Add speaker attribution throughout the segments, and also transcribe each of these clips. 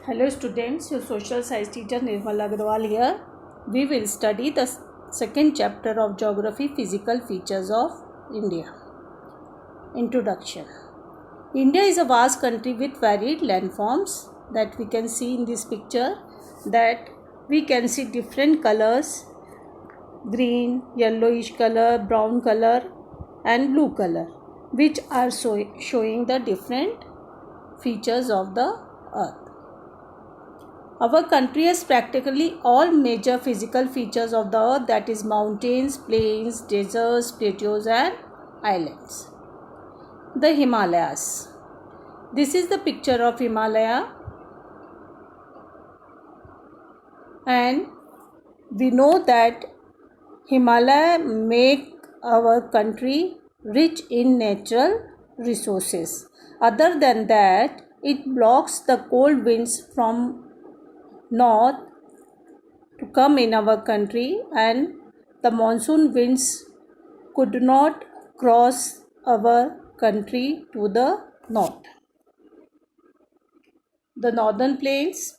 Speaker 1: Hello students, your social science teacher Nirmal Agrawal here. We will study the second chapter of Geography, Physical Features of India. Introduction. India is a vast country with varied landforms that we can see in this picture, that we can see different colors: green, yellowish color, brown color and blue color, which are showing the different features of the earth. Our country has practically all major physical features of the earth, that is mountains, plains, deserts, plateaus and islands. The Himalayas. This is the picture of Himalaya, and we know that Himalaya make our country rich in natural resources. Other than that, it blocks the cold winds from north to come in our country, and the monsoon winds could not cross our country to the north. The northern plains,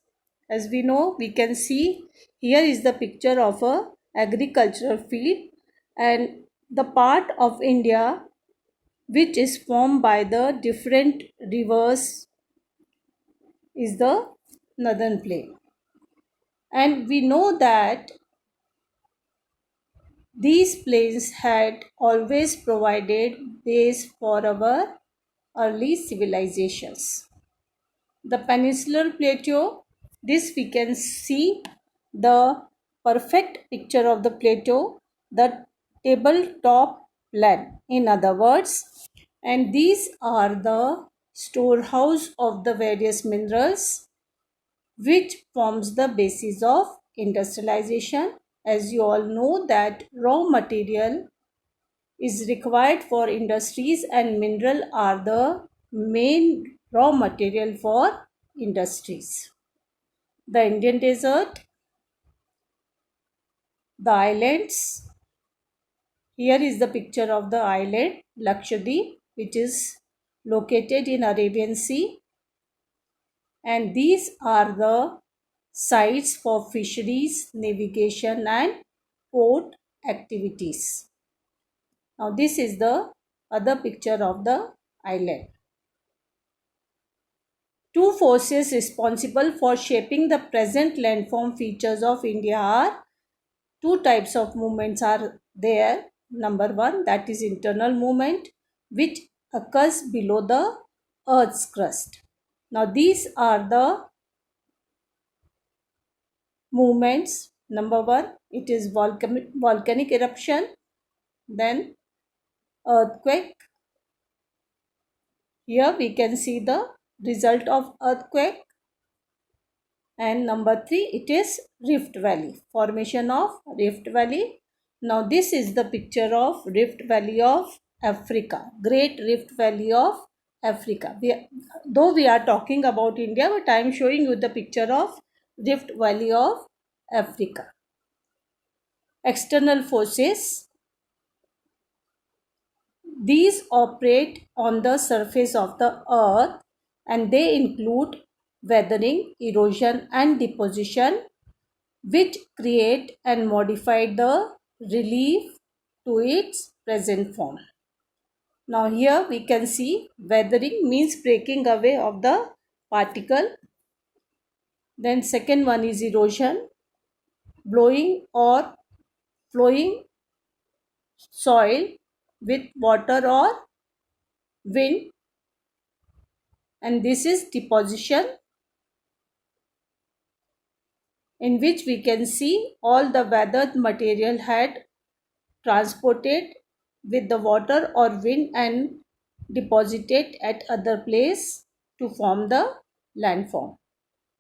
Speaker 1: as we know, we can see here is the picture of a agricultural field, and the part of India which is formed by the different rivers is the northern plain. And we know that these plains had always provided base for our early civilizations. The peninsular plateau, this we can see the perfect picture of the plateau, the tabletop land in other words, and these are the storehouse of the various minerals which forms the basis of industrialization. As you all know that raw material is required for industries, and mineral are the main raw material for industries. The Indian desert, the islands. Here is the picture of the island Lakshadweep, which is located in Arabian Sea, and these are the sites for fisheries, navigation and port activities. Now this is the other picture of the island. Two forces responsible for shaping the present landform features of India are two types of movements are there. Number one, that is internal movement, which occurs below the earth's crust. Now these are the movements. Number one, it is volcanic eruption, then earthquake. Here we can see the result of earthquake. And number three, it is Rift Valley, formation of Rift Valley. Now this is the picture of Rift Valley of Africa, Great Rift Valley of Africa. Though we are talking about India, but I am showing you the picture of Rift Valley of Africa. External forces. These operate on the surface of the earth, and they include weathering, erosion and deposition, which create and modify the relief to its present form. Now here we can see weathering means breaking away of the particle. Then second one is erosion, blowing or flowing soil with water or wind, and this is deposition, in which we can see all the weathered material had transported with the water or wind and deposited at other place to form the landform.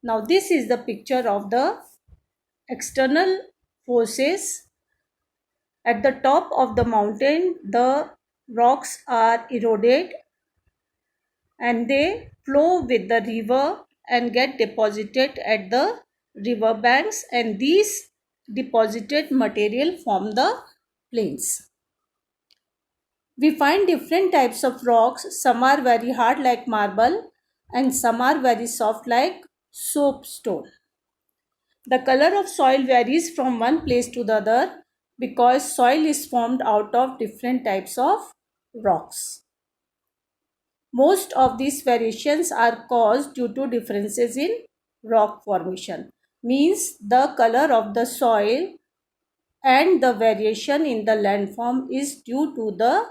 Speaker 1: Now this is the picture of the external forces. At the top of the mountain, the rocks are eroded and they flow with the river and get deposited at the river banks, and these deposited material form the plains. We find different types of rocks. Some are very hard like marble and some are very soft like soapstone. The color of soil varies from one place to the other because soil is formed out of different types of rocks. Most of these variations are caused due to differences in rock formation. Means the color of the soil and the variation in the landform is due to the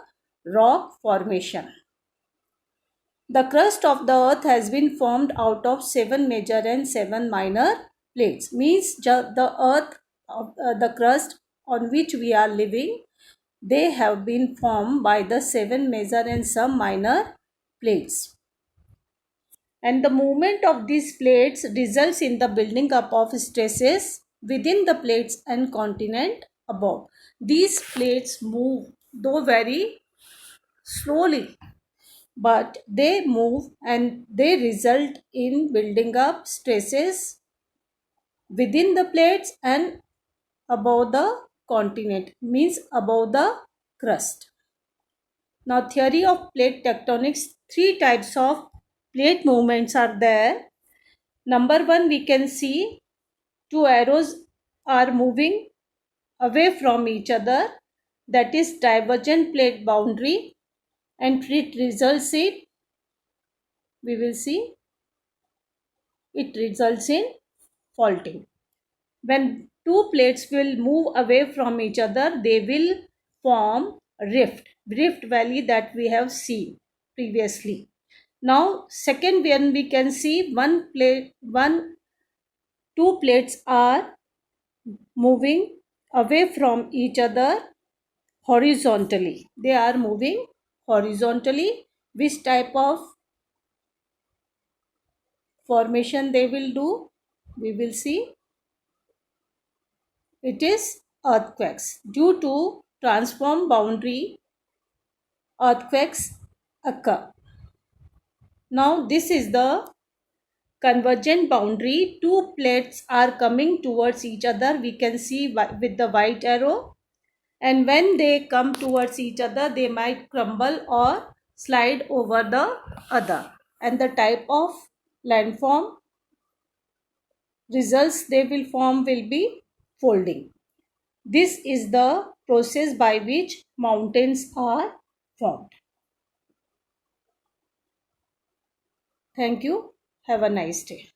Speaker 1: rock formation. The crust of the earth has been formed out of 7 major and 7 minor plates. Means the earth, the crust on which we are living, they have been formed by the 7 major and some minor plates. And the movement of these plates results in the building up of stresses within the plates and continent above. These plates move, though very slowly, but they move and they result in building up stresses within the plates and above the continent, means above the crust. Now, theory of plate tectonics, three types of plate movements are there. Number one, we can see two arrows are moving away from each other, that is divergent plate boundary, and it results in, we will see, it results in faulting. When two plates will move away from each other, they will form rift valley that we have seen previously. Now, second, when we can see two plates are moving away from each other horizontally. They are moving horizontally. Which type of formation they will do? We will see. It is earthquakes. Due to transform boundary, earthquakes occur. Now, this is the convergent boundary. Two plates are coming towards each other. We can see with the white arrow. And when they come towards each other, they might crumble or slide over the other. And the type of landform results they will form will be folding. This is the process by which mountains are formed. Thank you. Have a nice day.